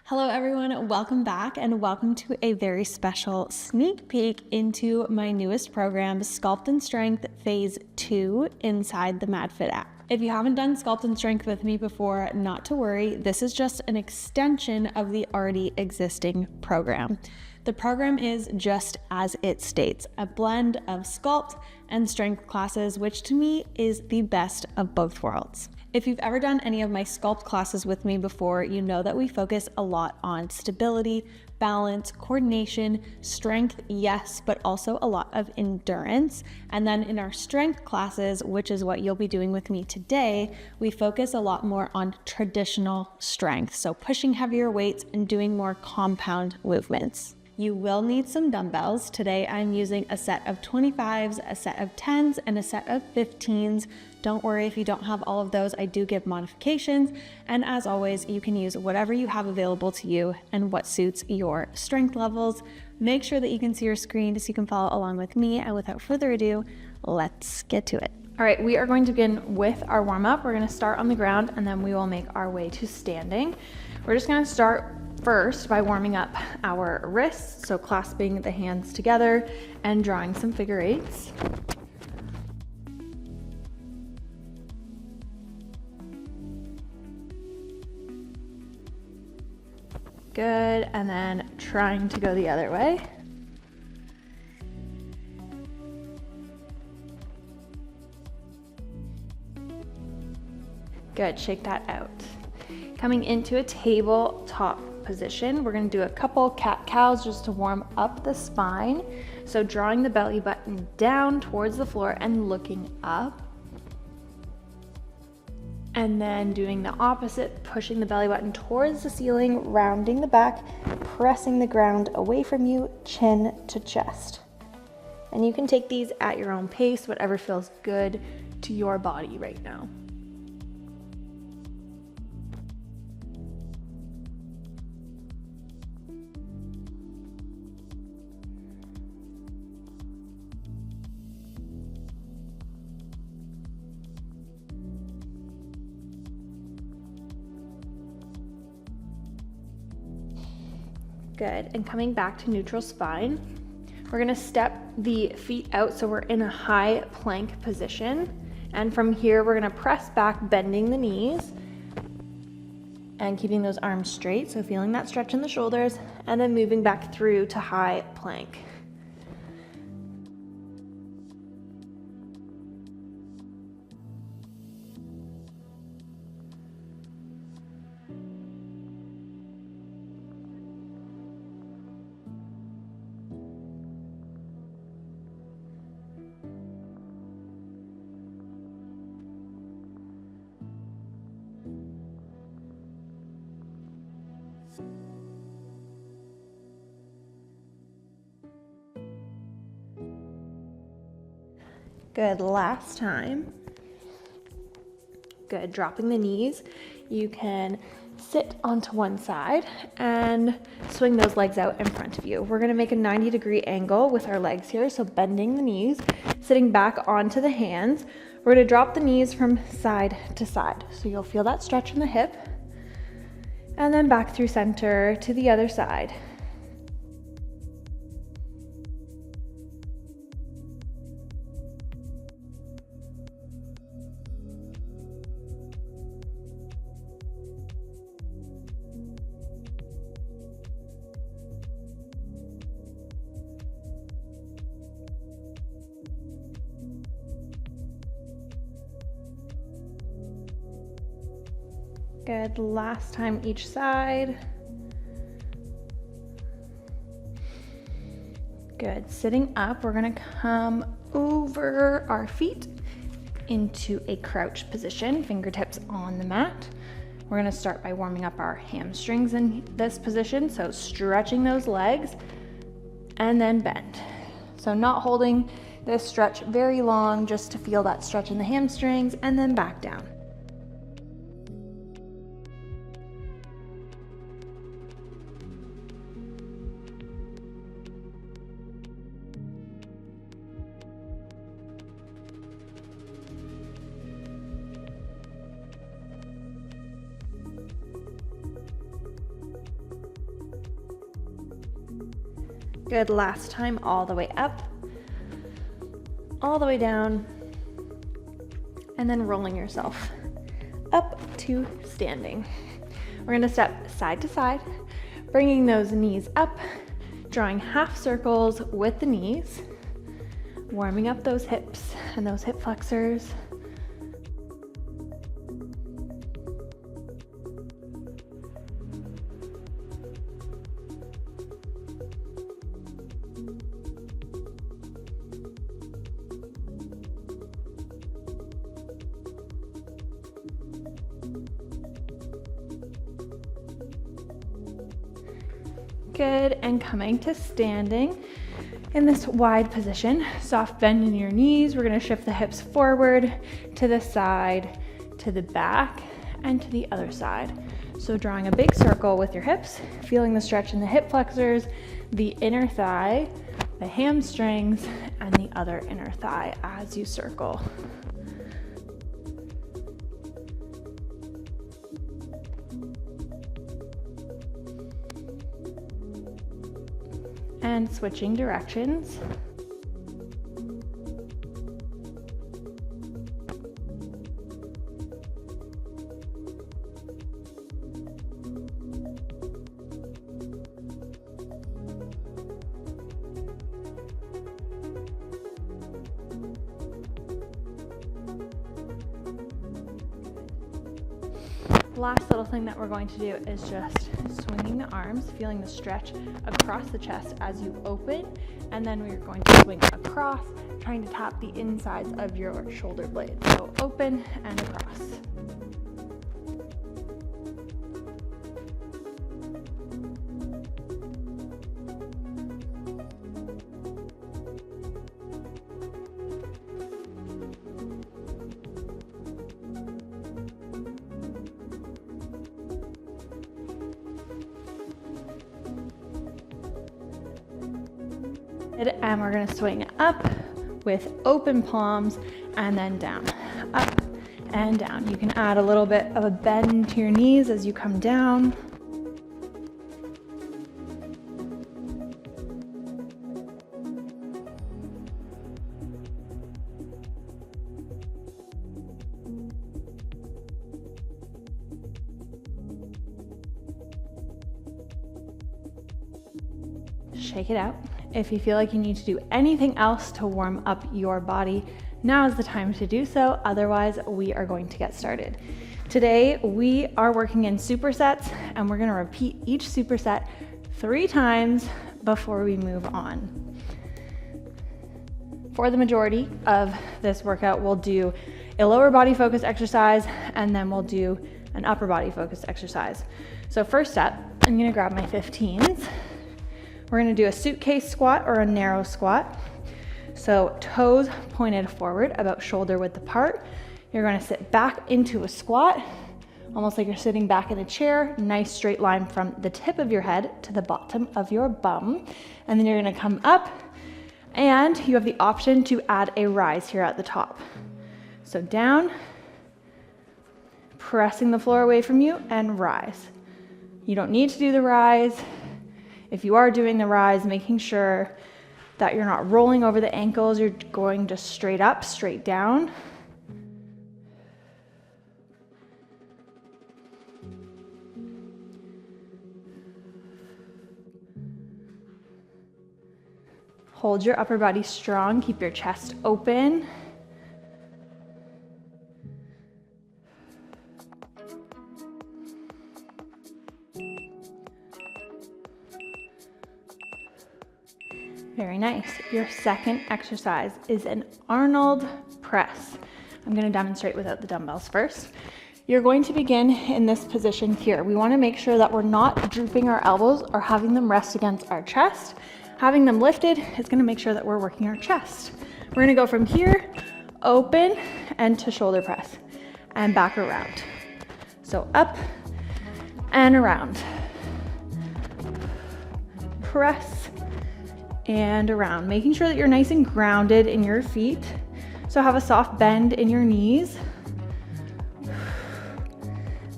Hello everyone, welcome back and welcome to a very special sneak peek into my newest program, Sculpt Strength Phase 2 inside the MadFit app. If you haven't done Sculpt Strength with me before, not to worry, this is just an extension of the already existing program. The program is just as it states, a blend of sculpt and strength classes, which to me is the best of both worlds. If you've ever done any of my sculpt classes with me before, you know that we focus a lot on stability, balance, coordination, strength, yes, but also a lot of endurance. And then in our strength classes, which is what you'll be doing with me today, we focus a lot more on traditional strength. So pushing heavier weights and doing more compound movements. You will need some dumbbells. Today I'm using a set of 25s, a set of 10s, and a set of 15s. Don't worry if you don't have all of those, I do give modifications. And as always, you can use whatever you have available to you and what suits your strength levels. Make sure that you can see your screen so you can follow along with me. And without further ado, let's get to it. All right, we are going to begin with our warm up. We're gonna start on the ground and then we will make our way to standing. We're just gonna start first by warming up our wrists, so clasping the hands together and drawing some figure eights. Good, and then trying to go the other way. Good, shake that out. Coming into a tabletop position, we're gonna do a couple cat-cows just to warm up the spine. So drawing the belly button down towards the floor and looking up. And then doing the opposite, pushing the belly button towards the ceiling, rounding the back, pressing the ground away from you, chin to chest. And you can take these at your own pace, whatever feels good to your body right now. Good, and coming back to neutral spine, we're gonna step the feet out so we're in a high plank position. And from here, we're gonna press back, bending the knees and keeping those arms straight. So feeling that stretch in the shoulders and then moving back through to high plank. Good, last time. Good, dropping the knees. You can sit onto one side and swing those legs out in front of you. We're gonna make a 90-degree angle with our legs here, so bending the knees, sitting back onto the hands. We're gonna drop the knees from side to side. So you'll feel that stretch in the hip, and then back through center to the other side. Good, last time each side. Good, sitting up, we're gonna come over our feet into a crouch position, fingertips on the mat. We're gonna start by warming up our hamstrings in this position, so stretching those legs and then bend. So not holding this stretch very long, just to feel that stretch in the hamstrings and then back down. Good, last time, all the way up, all the way down, and then rolling yourself up to standing. We're gonna step side to side, bringing those knees up, drawing half circles with the knees, warming up those hips and those hip flexors. Good, and coming to standing in this wide position, soft bend in your knees. We're gonna shift the hips forward, to the side, to the back, and to the other side. So drawing a big circle with your hips, feeling the stretch in the hip flexors, the inner thigh, the hamstrings, and the other inner thigh as you circle. And switching directions. Last little thing that we're going to do is just swinging the arms, feeling the stretch across the chest as you open, and then we're going to swing across, trying to tap the insides of your shoulder blades. So open and across. And we're gonna swing up with open palms and then down, up and down. You can add a little bit of a bend to your knees as you come down. Shake it out. If you feel like you need to do anything else to warm up your body, now is the time to do so. Otherwise, we are going to get started. Today, we are working in supersets, and we're gonna repeat each superset 3 times before we move on. For the majority of this workout, we'll do a lower body focused exercise, and then we'll do an upper body focused exercise. So first up, I'm gonna grab my 15s. We're gonna do a suitcase squat or a narrow squat. So toes pointed forward, about shoulder width apart. You're gonna sit back into a squat, almost like you're sitting back in a chair. Nice straight line from the tip of your head to the bottom of your bum. And then you're gonna come up, and you have the option to add a rise here at the top. So down, pressing the floor away from you, and rise. You don't need to do the rise. If you are doing the rise, making sure that you're not rolling over the ankles, you're going just straight up, straight down. Hold your upper body strong, keep your chest open. Very nice. Your second exercise is an Arnold press. I'm going to demonstrate without the dumbbells first. You're going to begin in this position here. We want to make sure that we're not drooping our elbows or having them rest against our chest. Having them lifted is going to make sure that we're working our chest. We're going to go from here, open, and to shoulder press, and back around. So up and around. Press and around, making sure that you're nice and grounded in your feet. So have a soft bend in your knees.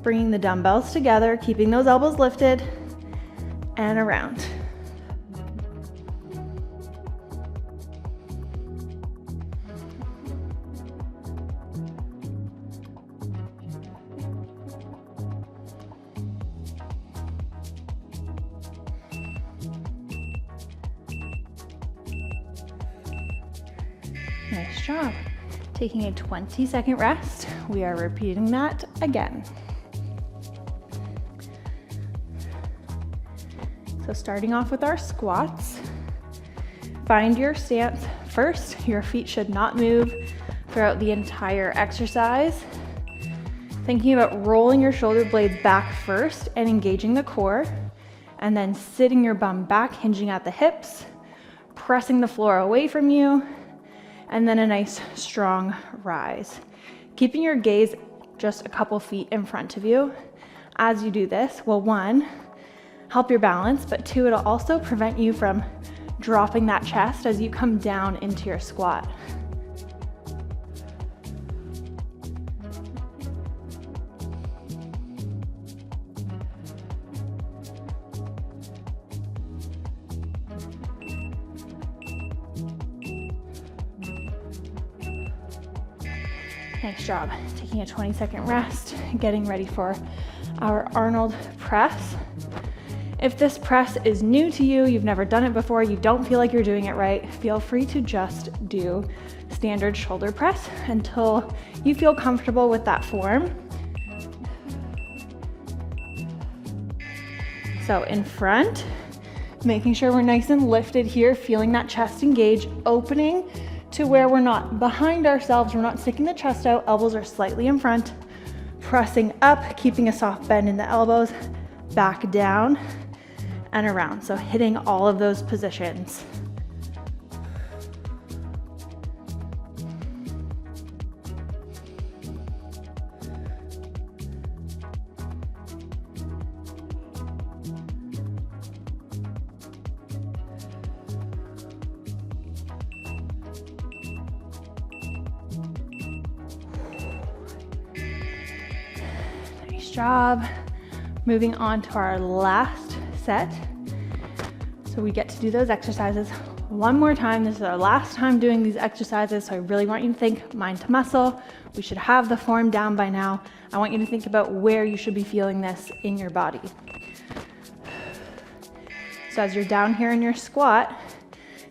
Bringing the dumbbells together, keeping those elbows lifted, and around. Nice job. Taking a 20-second rest. We are repeating that again. So starting off with our squats, find your stance first. Your feet should not move throughout the entire exercise. Thinking about rolling your shoulder blades back first and engaging the core, and then sitting your bum back, hinging at the hips, pressing the floor away from you, and then a nice strong rise. Keeping your gaze just a couple feet in front of you as you do this will, one, help your balance, but two, it'll also prevent you from dropping that chest as you come down into your squat. Nice job. Taking a 20-second rest, getting ready for our Arnold press. If this press is new to you, you've never done it before, you don't feel like you're doing it right, feel free to just do standard shoulder press until you feel comfortable with that form. So in front, making sure we're nice and lifted here, feeling that chest engage, opening to where we're not behind ourselves, we're not sticking the chest out, elbows are slightly in front, pressing up, keeping a soft bend in the elbows, back down and around. So hitting all of those positions. Nice job. Moving on to our last set. So we get to do those exercises one more time. This is our last time doing these exercises, so I really want you to think mind to muscle. We should have the form down by now. I want you to think about where you should be feeling this in your body. So as you're down here in your squat,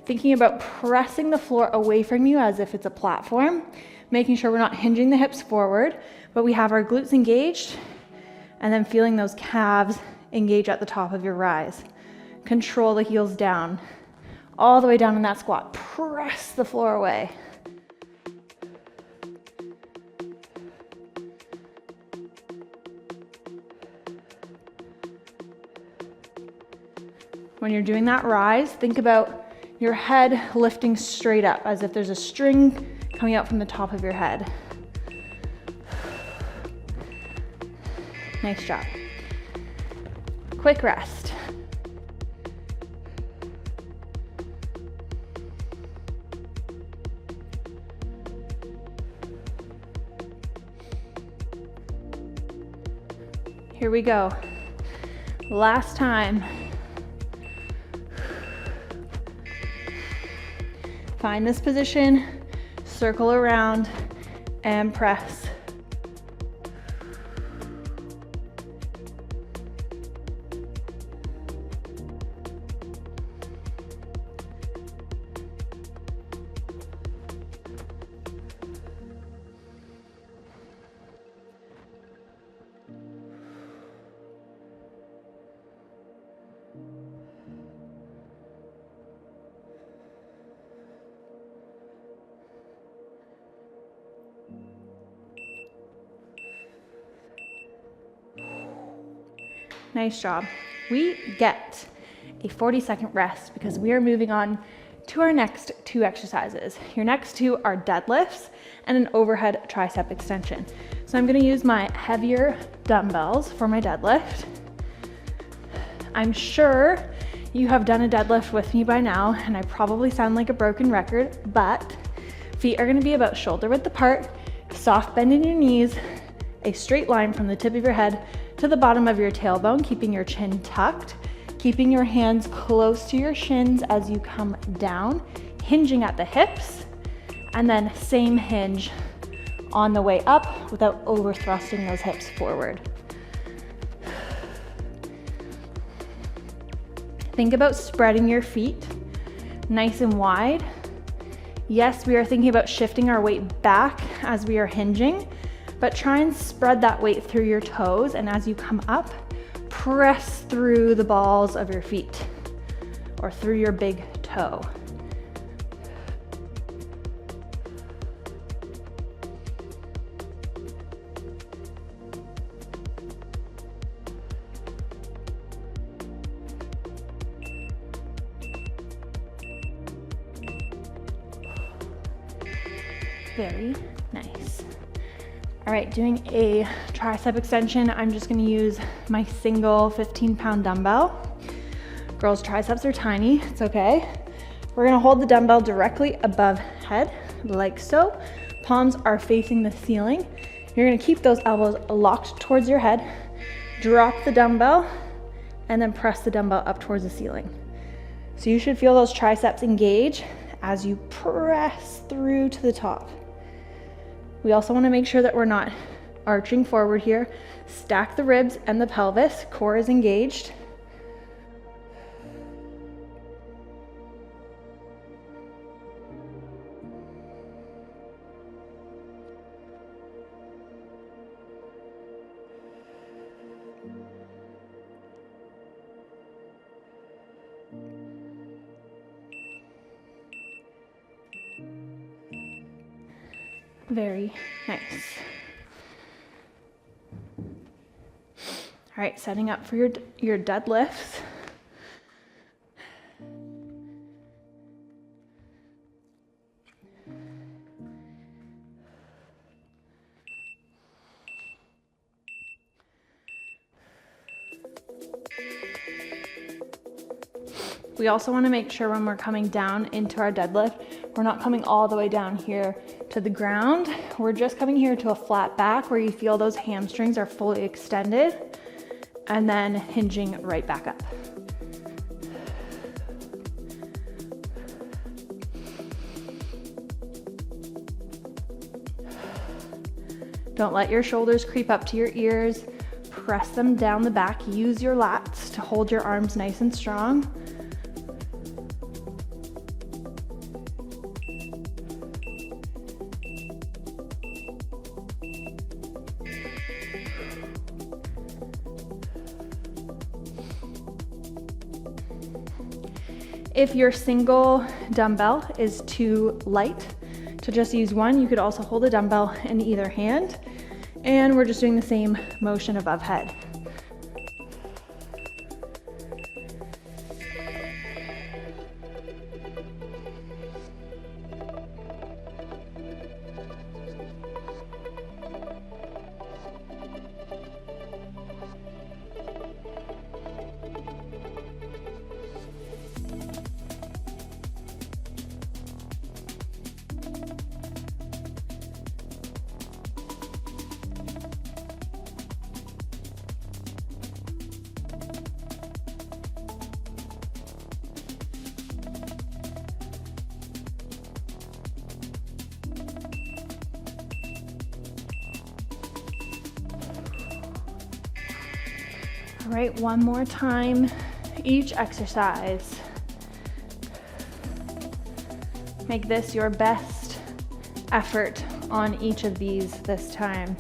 thinking about pressing the floor away from you as if it's a platform, making sure we're not hinging the hips forward, but we have our glutes engaged, and then feeling those calves engage at the top of your rise. Control the heels down, all the way down in that squat. Press the floor away. When you're doing that rise, think about your head lifting straight up as if there's a string coming out from the top of your head. Nice job. Quick rest. Here we go. Last time. Find this position, circle around, and press. Nice job. We get a 40-second rest because we are moving on to our next two exercises. Your next two are deadlifts and an overhead tricep extension. So I'm going to use my heavier dumbbells for my deadlift. I'm sure you have done a deadlift with me by now, and I probably sound like a broken record, but feet are going to be about shoulder width apart, soft bend in your knees, a straight line from the tip of your head to the bottom of your tailbone, keeping your chin tucked, keeping your hands close to your shins as you come down, hinging at the hips, and then same hinge on the way up without over thrusting those hips forward. Think about spreading your feet nice and wide, Yes, we are thinking about shifting our weight back as we are hinging, but try and spread that weight through your toes, and as you come up, press through the balls of your feet or through your big toe. Very nice. All right, doing a tricep extension. I'm just gonna use my single 15-pound dumbbell. Girls' triceps are tiny, it's okay. We're gonna hold the dumbbell directly above head, like so. Palms are facing the ceiling. You're gonna keep those elbows locked towards your head, drop the dumbbell, and then press the dumbbell up towards the ceiling. So you should feel those triceps engage as you press through to the top. We also want to make sure that we're not arching forward here. Stack the ribs and the pelvis, core is engaged. Very nice. All right, setting up for your deadlifts. We also want to make sure when we're coming down into our deadlift, we're not coming all the way down here to the ground. We're just coming here to a flat back where you feel those hamstrings are fully extended and then hinging right back up. Don't let your shoulders creep up to your ears. Press them down the back. Use your lats to hold your arms nice and strong. If your single dumbbell is too light to just use one, you could also hold a dumbbell in either hand, and we're just doing the same motion above head. All right, one more time, each exercise. Make this your best effort on each of these this time.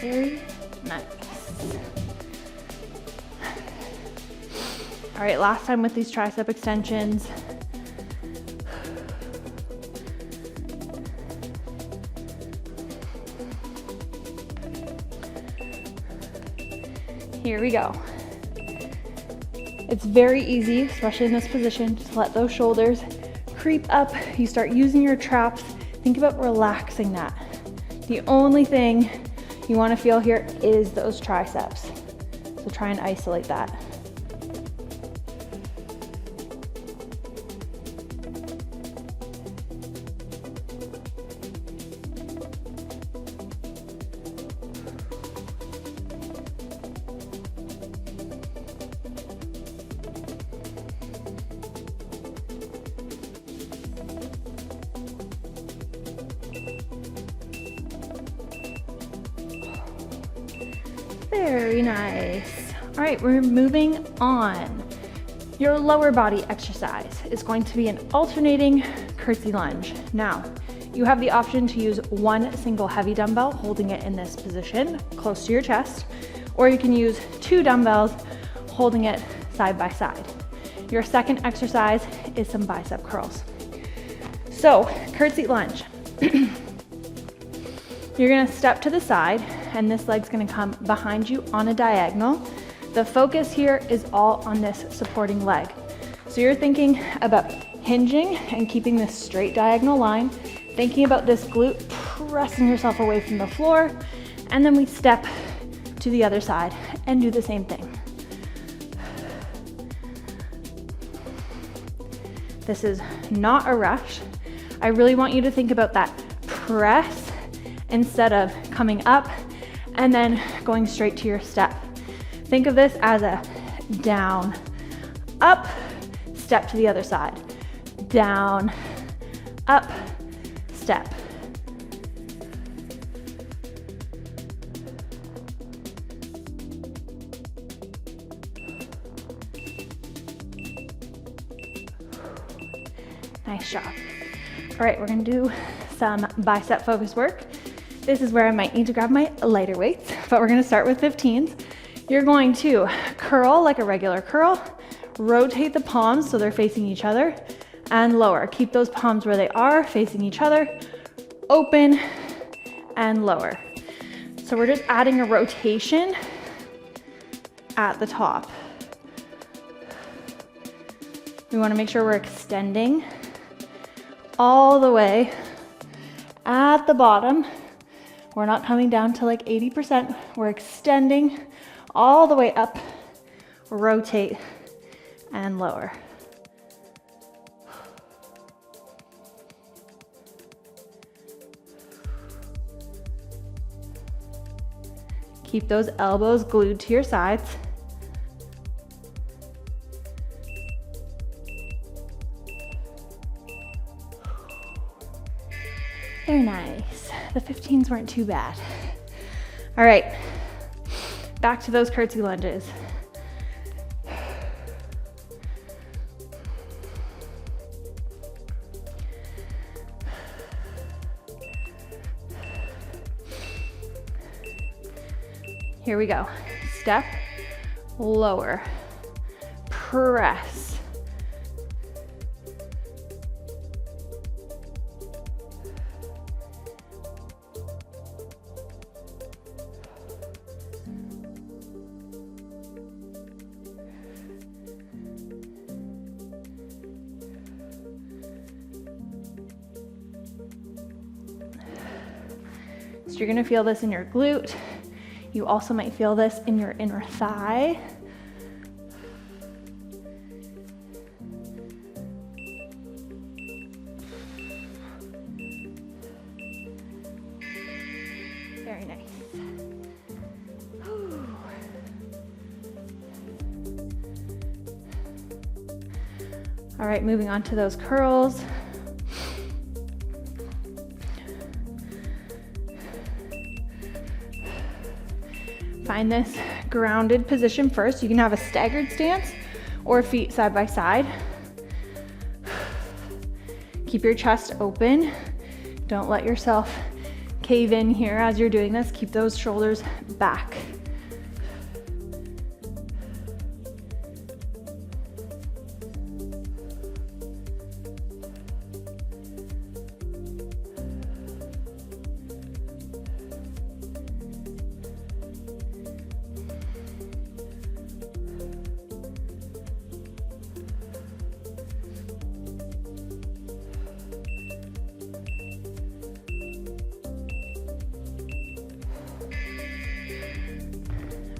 Very nice. All right, last time with these tricep extensions. Here we go. It's very easy, especially in this position, to let those shoulders creep up. You start using your traps. Think about relaxing that. The only thing you want to feel here is those triceps. So try and isolate that. Very nice. All right, we're moving on. Your lower body exercise is going to be an alternating curtsy lunge. Now, you have the option to use one single heavy dumbbell, holding it in this position close to your chest, or you can use 2 dumbbells, holding it side by side. Your second exercise is some bicep curls. So, curtsy lunge. You're gonna step to the side, and this leg's gonna come behind you on a diagonal. The focus here is all on this supporting leg. So you're thinking about hinging and keeping this straight diagonal line, thinking about this glute, pressing yourself away from the floor, and then we step to the other side and do the same thing. This is not a rush. I really want you to think about that press instead of coming up and then going straight to your step. Think of this as a down, up, step to the other side. Down, up, step. Nice job. All right, we're gonna do some bicep focus work. This is where I might need to grab my lighter weights, but we're gonna start with 15s. You're going to curl like a regular curl, rotate the palms so they're facing each other, and lower. Keep those palms where they are, facing each other, open, and lower. So we're just adding a rotation at the top. We wanna make sure we're extending all the way at the bottom. We're not coming down to like 80%. We're extending all the way up, rotate, and lower. Keep those elbows glued to your sides. Very nice. The 15s weren't too bad. All right, back to those curtsy lunges. Here we go. Step, lower, press. So you're gonna feel this in your glute. You also might feel this in your inner thigh. Very nice. Whew. All right, moving on to those curls. Find this grounded position first. You can have a staggered stance or feet side by side. Keep your chest open. Don't let yourself cave in here as you're doing this. Keep those shoulders back.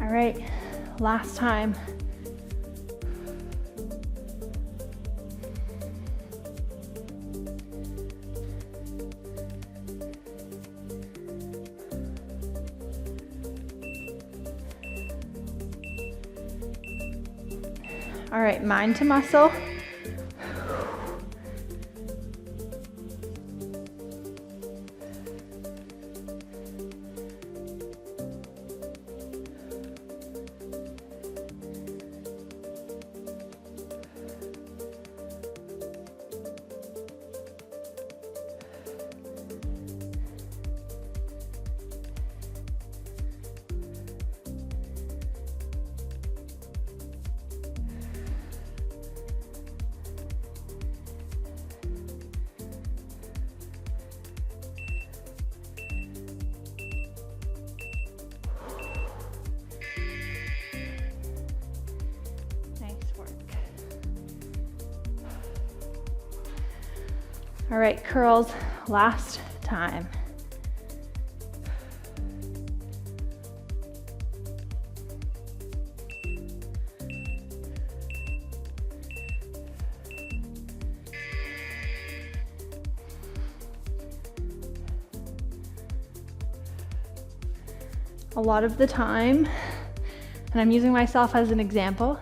All right, last time. All right, mind to muscle. All right, curls, last time. A lot of the time, and I'm using myself as an example,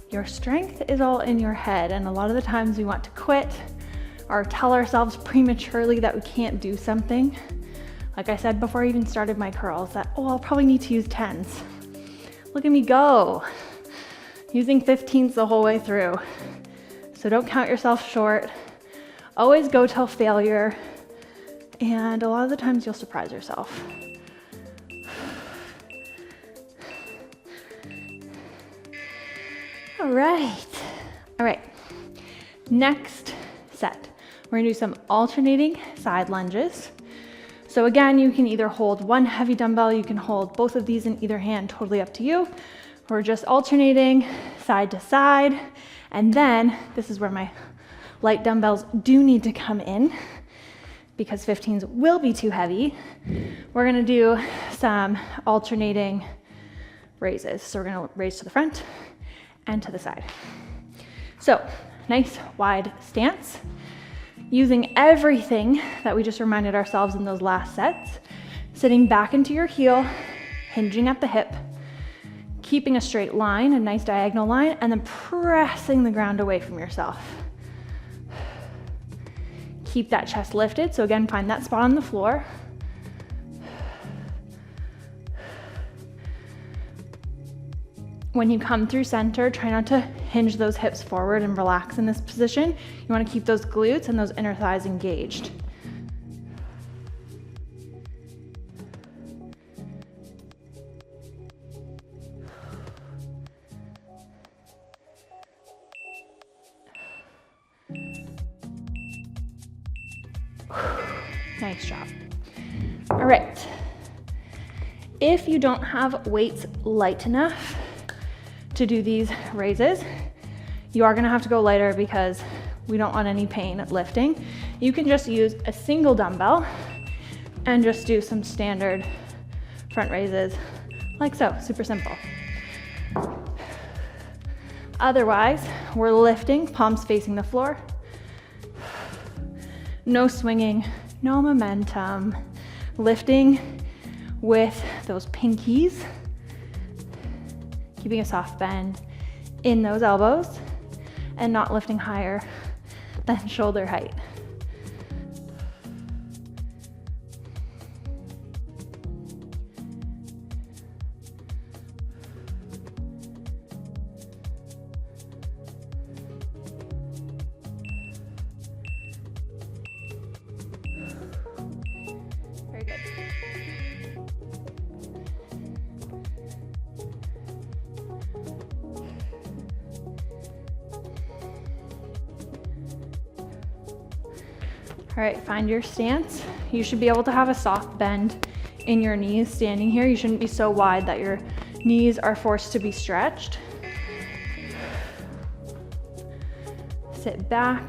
your strength is all in your head, and a lot of the times we want to quit or tell ourselves prematurely that we can't do something. Like I said before I even started my curls, that, oh, I'll probably need to use 10s. Look at me go, using 15s the whole way through. So don't count yourself short. Always go till failure. And a lot of the times you'll surprise yourself. All right, next set. We're gonna do some alternating side lunges. So again, you can either hold one heavy dumbbell, you can hold both of these in either hand, totally up to you. We're just alternating side to side. And then this is where my light dumbbells do need to come in because 15s will be too heavy. We're gonna do some alternating raises. So we're gonna raise to the front and to the side. So nice wide stance, using everything that we just reminded ourselves in those last sets, sitting back into your heel, hinging at the hip, keeping a straight line, a nice diagonal line, and then pressing the ground away from yourself. Keep that chest lifted. So again, find that spot on the floor. When you come through center, try not to hinge those hips forward and relax in this position. You want to keep those glutes and those inner thighs engaged. Nice job. All right. If you don't have weights light enough to do these raises, you are gonna have to go lighter because we don't want any pain lifting. You can just use a single dumbbell and just do some standard front raises like so, super simple. Otherwise, we're lifting, palms facing the floor. No swinging, no momentum. Lifting with those pinkies, keeping a soft bend in those elbows and not lifting higher than shoulder height. Very good. All right, find your stance. You should be able to have a soft bend in your knees standing here. You shouldn't be so wide that your knees are forced to be stretched. Sit back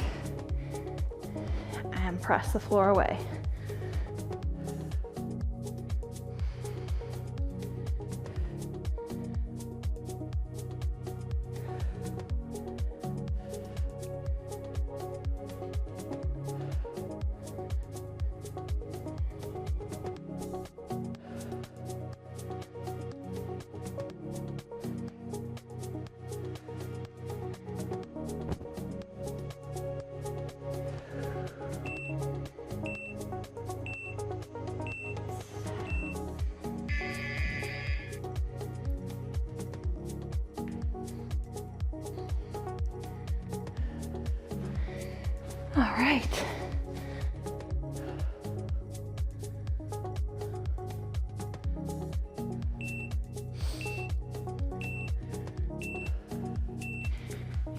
and press the floor away. All right.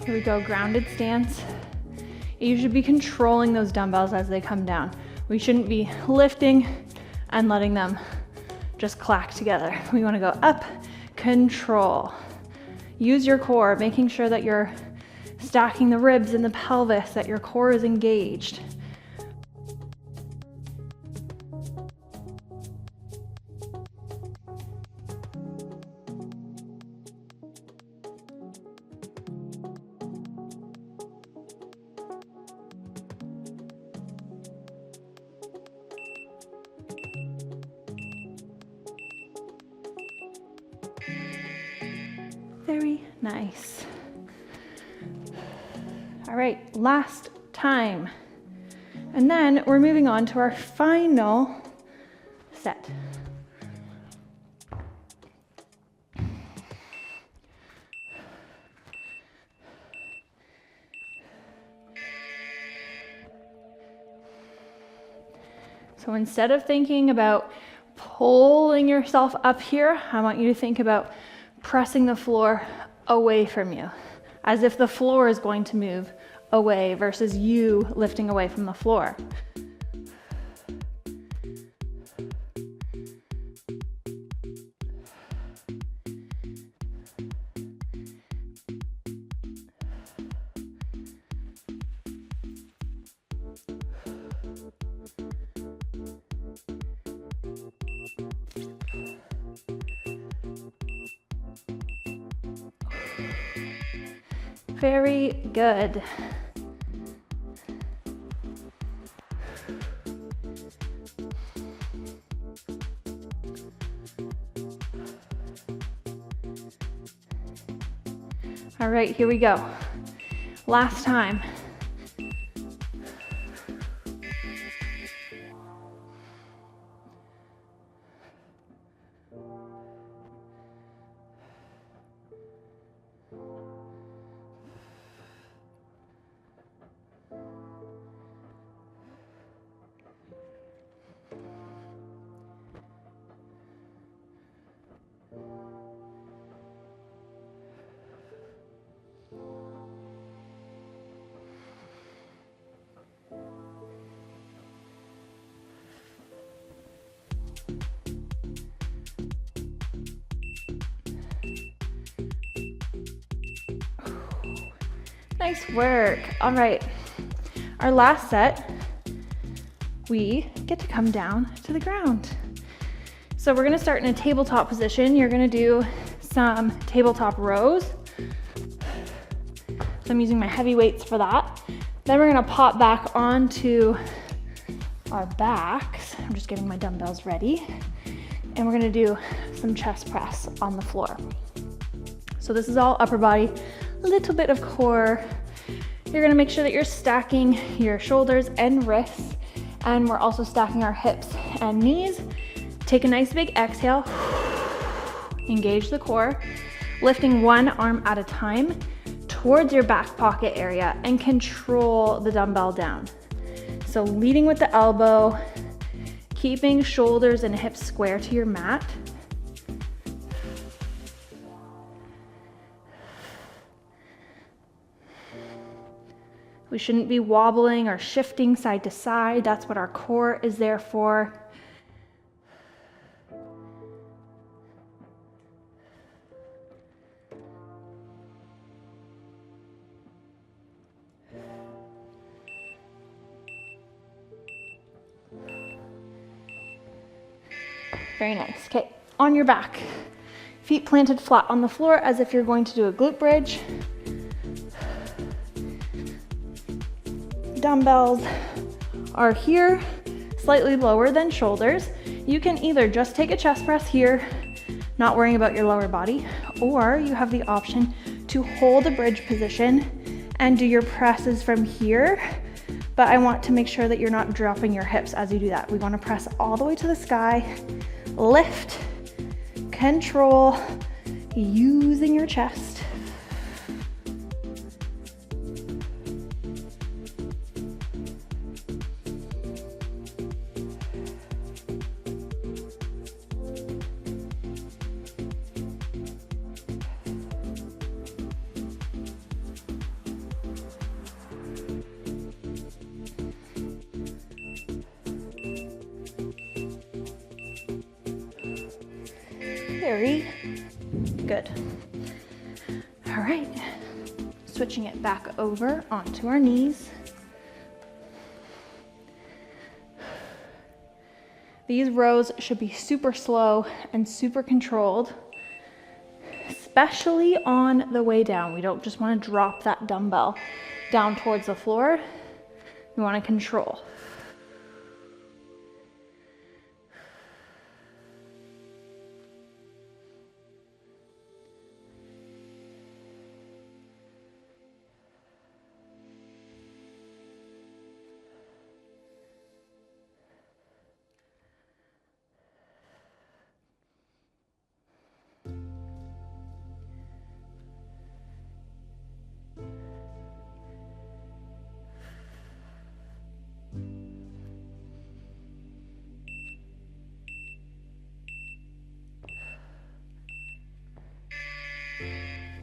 Here we go, grounded stance. You should be controlling those dumbbells as they come down. We shouldn't be lifting and letting them just clack together. We wanna go up, control. Use your core, making sure that you're stacking the ribs and the pelvis, that your core is engaged. Very nice. All right, last time. And then we're moving on to our final set. So instead of thinking about pulling yourself up here, I want you to think about pressing the floor away from you, as if the floor is going to move away versus you lifting away from the floor. Very good. All right, here we go. Last time. Nice work. All right, our last set, we get to come down to the ground. So we're gonna start in a tabletop position. You're gonna do some tabletop rows. So I'm using my heavy weights for that. Then we're gonna pop back onto our backs. I'm just getting my dumbbells ready. And we're gonna do some chest press on the floor. So this is all upper body, a little bit of core. You're gonna make sure that you're stacking your shoulders and wrists, and we're also stacking our hips and knees. Take a nice big exhale, engage the core, lifting one arm at a time towards your back pocket area and control the dumbbell down. So leading with the elbow, keeping shoulders and hips square to your mat. We shouldn't be wobbling or shifting side to side. That's what our core is there for. Very nice. Okay, on your back. Feet planted flat on the floor as if you're going to do a glute bridge. Dumbbells are here, slightly lower than shoulders. You can either just take a chest press here, not worrying about your lower body, or you have the option to hold a bridge position and do your presses from here. But I want to make sure that you're not dropping your hips as you do that. We want to press all the way to the sky, lift, control, using your chest. Very good. All right, switching it back over onto our knees. These rows should be super slow and super controlled, especially on the way down. We don't just want to drop that dumbbell down towards the floor. We want to control.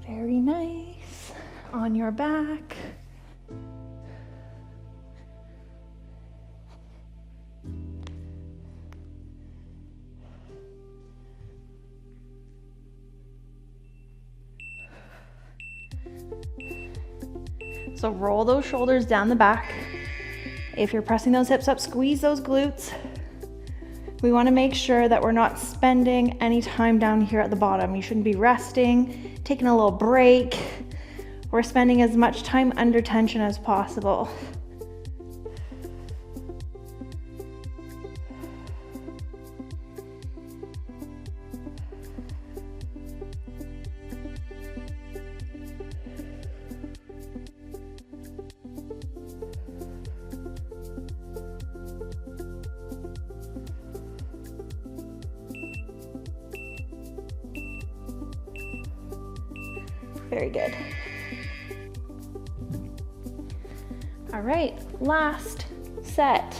Very nice. On your back. So roll those shoulders down the back. If you're pressing those hips up, squeeze those glutes. We want to make sure that we're not spending any time down here at the bottom. You shouldn't be resting, taking a little break. We're spending as much time under tension as possible. Very good. All right, last set.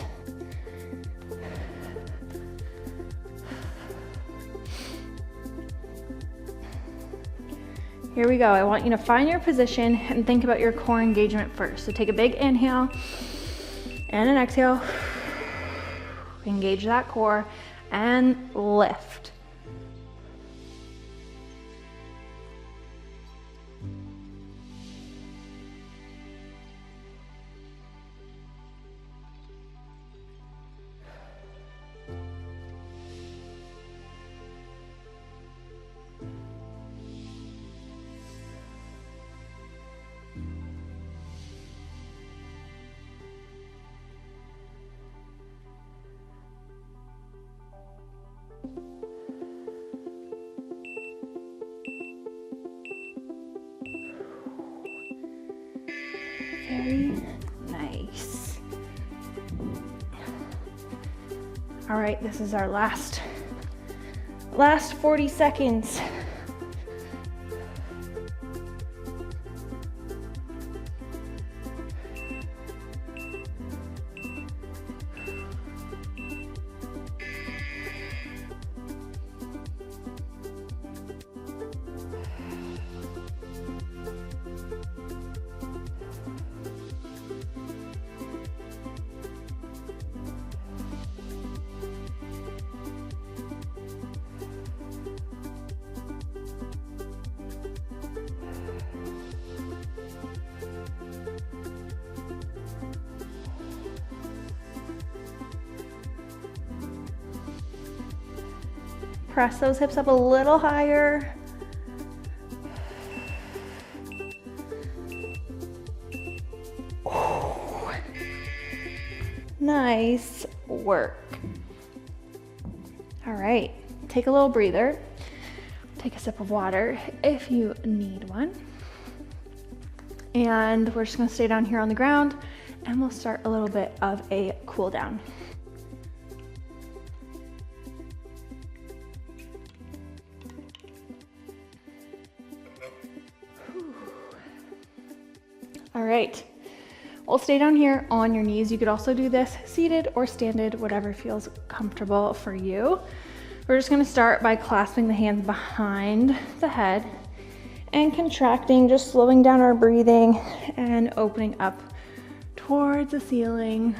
Here we go. I want you to find your position and think about your core engagement first. So take a big inhale and an exhale. Engage that core and lift. Very nice. All right, this is our last 40 seconds. Press those hips up a little higher. Nice work. All right, take a little breather. Take a sip of water if you need one. And we're just gonna stay down here on the ground and we'll start a little bit of a cool down. All right, we'll stay down here on your knees. You could also do this seated or standing, whatever feels comfortable for you. We're just gonna start by clasping the hands behind the head and contracting, just slowing down our breathing and opening up towards the ceiling.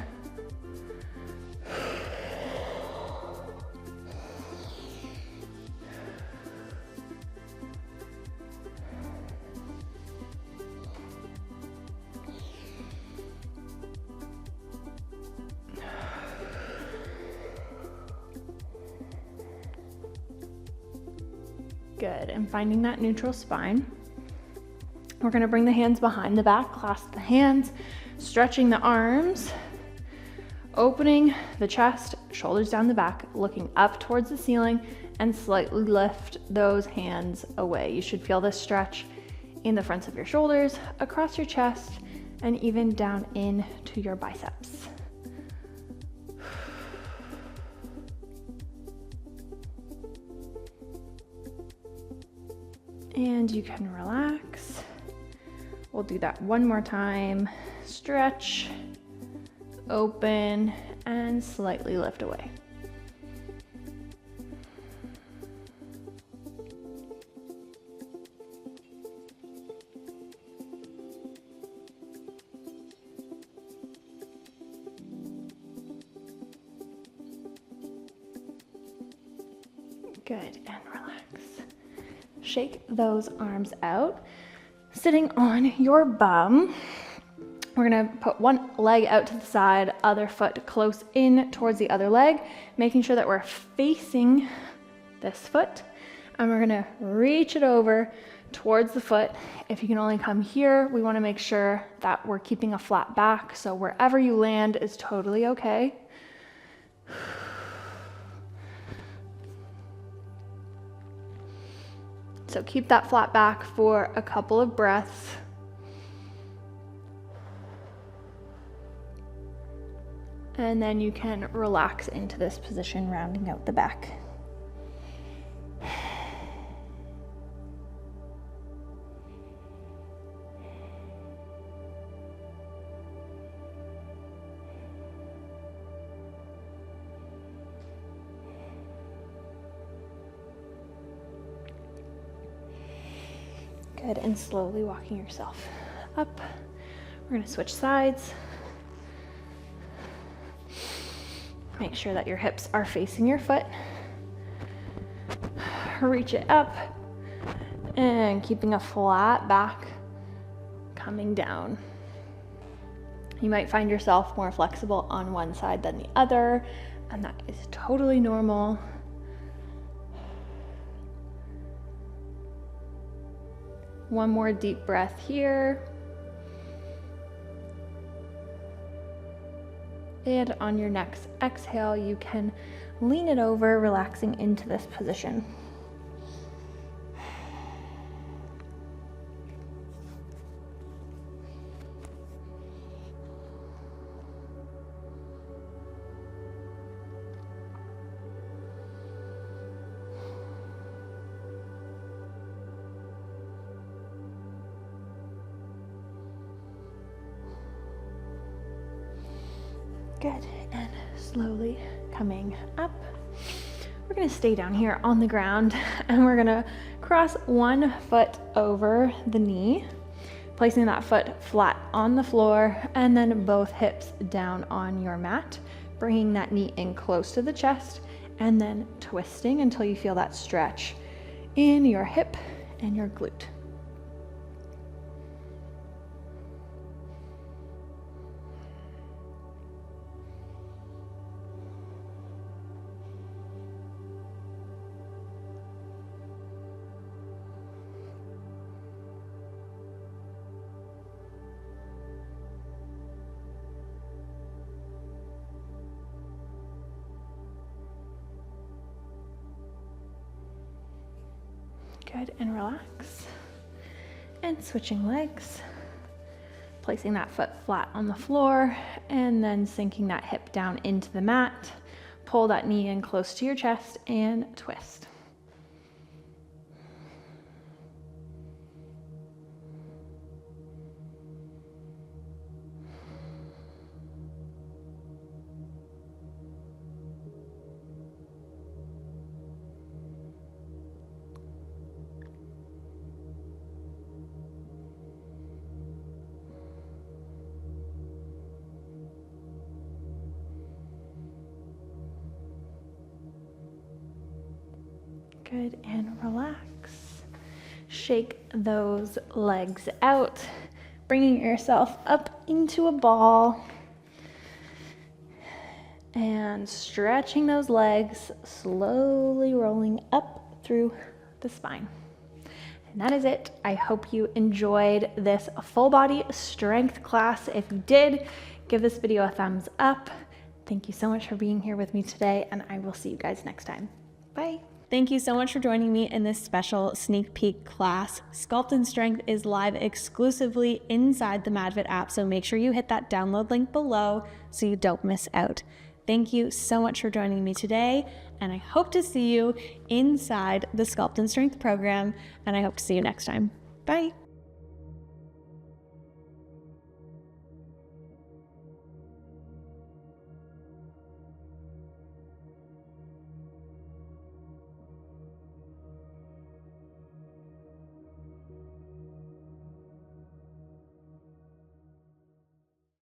Good, and finding that neutral spine. We're gonna bring the hands behind the back, clasp the hands, stretching the arms, opening the chest, shoulders down the back, looking up towards the ceiling, and slightly lift those hands away. You should feel this stretch in the fronts of your shoulders, across your chest, and even down into your biceps. And you can relax. We'll do that one more time. Stretch, open, and slightly lift away. Good, and relax. Shake those arms out. Sitting on your bum, we're gonna put one leg out to the side, other foot close in towards the other leg, making sure that we're facing this foot, and we're gonna reach it over towards the foot. If you can only come here, we wanna make sure that we're keeping a flat back, so wherever you land is totally okay. So keep that flat back for a couple of breaths. And then you can relax into this position, rounding out the back. Good, and slowly walking yourself up. We're gonna switch sides. Make sure that your hips are facing your foot. Reach it up, and keeping a flat back, coming down. You might find yourself more flexible on one side than the other, and that is totally normal. One more deep breath here. And on your next exhale, you can lean it over, relaxing into this position. Good, and slowly coming up. We're gonna stay down here on the ground, and we're gonna cross one foot over the knee, placing that foot flat on the floor, and then both hips down on your mat, bringing that knee in close to the chest, and then twisting until you feel that stretch in your hip and your glute. Good, and relax. And switching legs, placing that foot flat on the floor, and then sinking that hip down into the mat. Pull that knee in close to your chest and twist. Good, and relax. Shake those legs out, bringing yourself up into a ball. And stretching those legs, slowly rolling up through the the spine. And that is it. I hope you enjoyed this full body strength class. If you did, give this video a thumbs up. Thank you so much for being here with me today, and I will see you guys next time. Bye. Thank you so much for joining me in this special sneak peek class. Sculpt Strength is live exclusively inside the MadFit app, so make sure you hit that download link below so you don't miss out. Thank you so much for joining me today, and I hope to see you inside the Sculpt Strength program, and I hope to see you next time. Bye.